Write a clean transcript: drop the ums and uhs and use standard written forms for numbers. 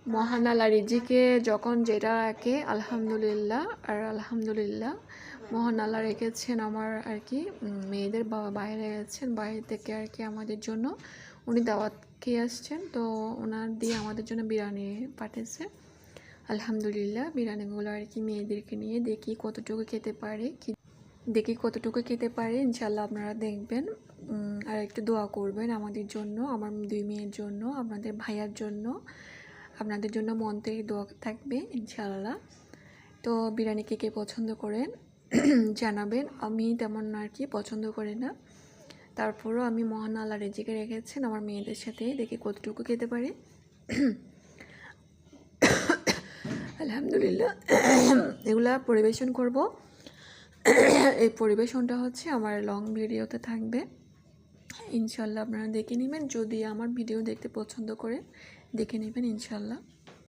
মহান আল্লাহ রিজিকে যখন যেটা রাখে আলহামদুলিল্লাহ। আর আলহামদুলিল্লাহ মহান আল্লাহ রেখেছেন আমার আর কি মেয়েদের বাবা বাইরে গেছেন, বাইরে থেকে আর কি আমাদের জন্য উনি দাওয়াত খেয়ে আসছেন, তো ওনার দিয়ে আমাদের জন্য বিরিয়ানি পাঠিয়েছে। আলহামদুলিল্লাহ বিরিয়ানিগুলো আর কি মেয়েদেরকে নিয়ে দেখি কতটুকু খেতে পারে, ইনশাল্লাহ আপনারা দেখবেন। আর একটু দোয়া করবেন আমাদের জন্য, আমার 2 মেয়ের জন্য, আপনাদের ভাইয়ার জন্য, আপনাদের জন্য মন থেকে দোয়া থাকবে ইনশাল্লাহ। তো বিরিয়ানি কে পছন্দ করেন জানাবেন। আমি তেমন আর কি পছন্দ করি না, তারপরও আমি মহান আল্লাহ রিজিকে রেখেছেন আমার মেয়েদের সাথে, দেখি কতটুকু খেতে পারে। আলহামদুলিল্লাহ এগুলা পরিবেশন করব। এই পরিবেশনটা হচ্ছে আমার লং ভিডিওতে থাকবে ইনশাল্লাহ, আপনারা দেখে নেবেন। যদি আমার ভিডিও দেখতে পছন্দ করেন দেখে নেবেন ইনশাল্লাহ।